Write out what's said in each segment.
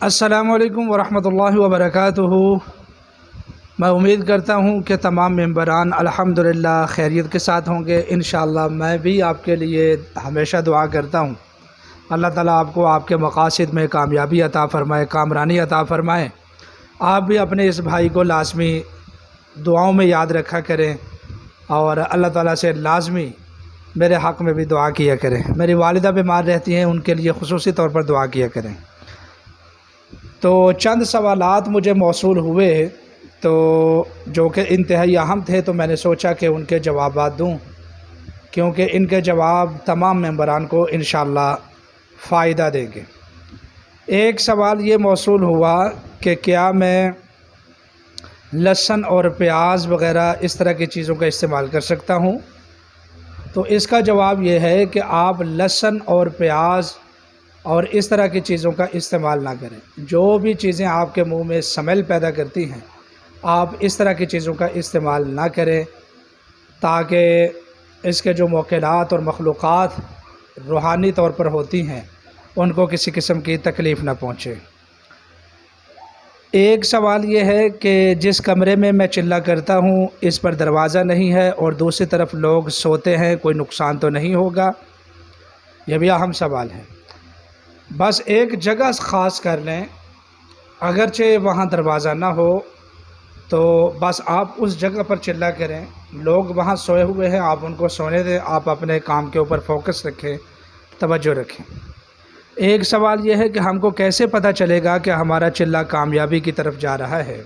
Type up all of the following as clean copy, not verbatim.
السلام علیکم ورحمۃ اللہ وبرکاتہ۔ میں امید کرتا ہوں کہ تمام ممبران الحمدللہ خیریت کے ساتھ ہوں گے انشاءاللہ۔ میں بھی آپ کے لیے ہمیشہ دعا کرتا ہوں، اللہ تعالیٰ آپ کو آپ کے مقاصد میں کامیابی عطا فرمائے، کامرانی عطا فرمائے۔ آپ بھی اپنے اس بھائی کو لازمی دعاؤں میں یاد رکھا کریں اور اللہ تعالیٰ سے لازمی میرے حق میں بھی دعا کیا کریں۔ میری والدہ بیمار رہتی ہیں، ان کے لیے خصوصی طور پر دعا کیا کریں۔ تو چند سوالات مجھے موصول ہوئے تو جو کہ انتہائی اہم تھے، تو میں نے سوچا کہ ان کے جوابات دوں، کیونکہ ان کے جواب تمام ممبران کو انشاءاللہ فائدہ دیں گے۔ ایک سوال یہ موصول ہوا کہ کیا میں لہسن اور پیاز وغیرہ اس طرح کی چیزوں کا استعمال کر سکتا ہوں؟ تو اس کا جواب یہ ہے کہ آپ لہسن اور پیاز اور اس طرح کی چیزوں کا استعمال نہ کریں۔ جو بھی چیزیں آپ کے منہ میں سمیل پیدا کرتی ہیں، آپ اس طرح کی چیزوں کا استعمال نہ کریں، تاکہ اس کے جو موکلات اور مخلوقات روحانی طور پر ہوتی ہیں ان کو کسی قسم کی تکلیف نہ پہنچے۔ ایک سوال یہ ہے کہ جس کمرے میں میں چلہ کرتا ہوں اس پر دروازہ نہیں ہے اور دوسری طرف لوگ سوتے ہیں، کوئی نقصان تو نہیں ہوگا؟ یہ بھی اہم سوال ہے۔ بس ایک جگہ خاص کر لیں، اگرچہ وہاں دروازہ نہ ہو تو بس آپ اس جگہ پر چلہ کریں۔ لوگ وہاں سوئے ہوئے ہیں، آپ ان کو سونے دیں، آپ اپنے کام کے اوپر فوکس رکھیں، توجہ رکھیں۔ ایک سوال یہ ہے کہ ہم کو کیسے پتہ چلے گا کہ ہمارا چلہ کامیابی کی طرف جا رہا ہے؟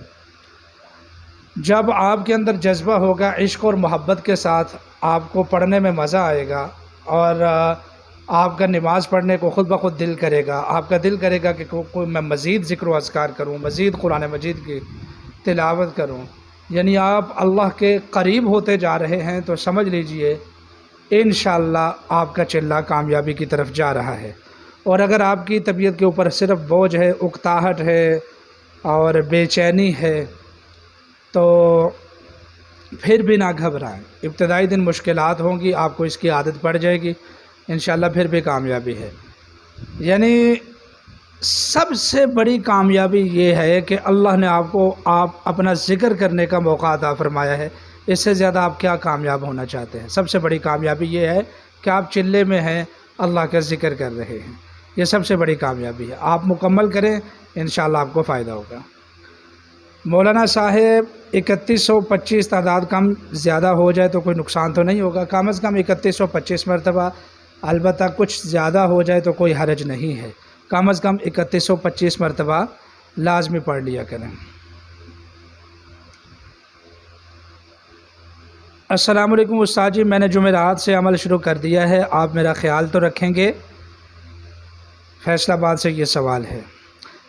جب آپ کے اندر جذبہ ہوگا، عشق اور محبت کے ساتھ آپ کو پڑھنے میں مزہ آئے گا اور آپ کا نماز پڑھنے کو خود بخود دل کرے گا، آپ کا دل کرے گا کہ کوئی میں مزید ذکر و اذکار کروں، مزید قرآن مجید کی تلاوت کروں، یعنی آپ اللہ کے قریب ہوتے جا رہے ہیں، تو سمجھ لیجئے انشاءاللہ آپ کا چلہ کامیابی کی طرف جا رہا ہے۔ اور اگر آپ کی طبیعت کے اوپر صرف بوجھ ہے، اکتاہٹ ہے اور بے چینی ہے تو پھر بھی نہ گھبرائیں۔ ابتدائی دن مشکلات ہوں گی، آپ کو اس کی عادت پڑ جائے گی، انشاءاللہ پھر بھی کامیابی ہے۔ یعنی سب سے بڑی کامیابی یہ ہے کہ اللہ نے آپ کو اپنا ذکر کرنے کا موقع عطا فرمایا ہے۔ اس سے زیادہ آپ کیا کامیاب ہونا چاہتے ہیں؟ سب سے بڑی کامیابی یہ ہے کہ آپ چلے میں ہیں، اللہ کا ذکر کر رہے ہیں، یہ سب سے بڑی کامیابی ہے۔ آپ مکمل کریں، انشاءاللہ آپ کو فائدہ ہوگا۔ مولانا صاحب 3125 تعداد کم زیادہ ہو جائے تو کوئی نقصان تو نہیں ہوگا؟ کم از کم 3125 مرتبہ، البتہ کچھ زیادہ ہو جائے تو کوئی حرج نہیں ہے۔ کم از کم 3125 مرتبہ لازمی پڑھ لیا کریں۔ السلام علیکم استاد جی، میں نے جمعرات سے عمل شروع کر دیا ہے، آپ میرا خیال تو رکھیں گے؟ فیصل آباد سے یہ سوال ہے۔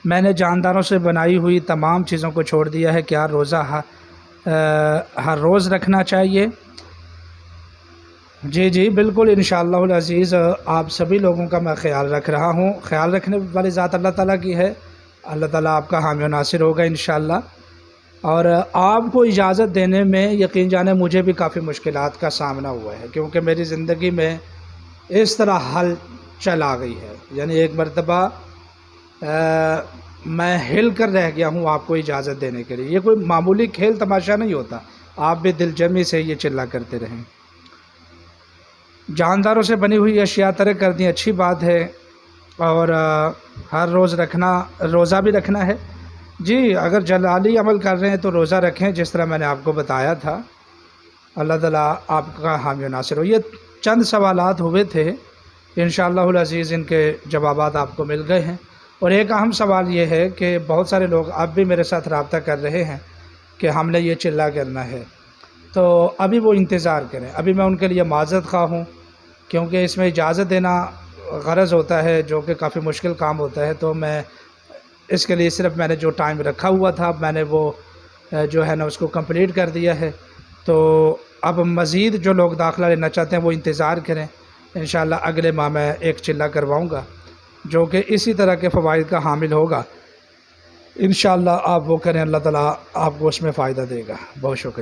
میں نے جانداروں سے بنائی ہوئی تمام چیزوں کو چھوڑ دیا ہے، کیا روزہ ہر روز رکھنا چاہیے؟ جی بالکل، انشاءاللہ العزیز آپ سبھی لوگوں کا میں خیال رکھ رہا ہوں۔ خیال رکھنے والی ذات اللہ تعالیٰ کی ہے، اللہ تعالیٰ آپ کا حامی و ناصر ہوگا انشاءاللہ۔ اور آپ کو اجازت دینے میں یقین جانے مجھے بھی کافی مشکلات کا سامنا ہوا ہے، کیونکہ میری زندگی میں اس طرح حل چل آ گئی ہے، یعنی ایک مرتبہ میں ہل کر رہ گیا ہوں آپ کو اجازت دینے کے لیے۔ یہ کوئی معمولی کھیل تماشا نہیں ہوتا، آپ بھی دل جمی سے یہ چلہ کرتے رہیں۔ جانداروں سے بنی ہوئی اشیاء ترک کر دیں، اچھی بات ہے، اور ہر روز روزہ بھی رکھنا ہے۔ جی اگر جلالی عمل کر رہے ہیں تو روزہ رکھیں، جس طرح میں نے آپ کو بتایا تھا۔ اللہ تعالیٰ آپ کا حامی و ناصر ہو۔ یہ چند سوالات ہوئے تھے، انشاءاللہ العزیز ان کے جوابات آپ کو مل گئے ہیں۔ اور ایک اہم سوال یہ ہے کہ بہت سارے لوگ اب بھی میرے ساتھ رابطہ کر رہے ہیں کہ ہم نے یہ چلہ کرنا ہے، تو ابھی وہ انتظار کریں۔ ابھی میں ان کے لیے معذرت خواہ ہوں، کیونکہ اس میں اجازت دینا غرض ہوتا ہے، جو کہ کافی مشکل کام ہوتا ہے، تو میں اس کے لیے صرف میں نے جو ٹائم رکھا ہوا تھا میں نے وہ جو ہے نا اس کو کمپلیٹ کر دیا ہے۔ تو اب مزید جو لوگ داخلہ لینا چاہتے ہیں وہ انتظار کریں، انشاءاللہ اگلے ماہ میں ایک چلہ کرواؤں گا جو کہ اسی طرح کے فوائد کا حامل ہوگا۔ انشاءاللہ آپ وہ کریں، اللہ تعالیٰ آپ کو اس میں فائدہ دے گا۔ بہت شکریہ۔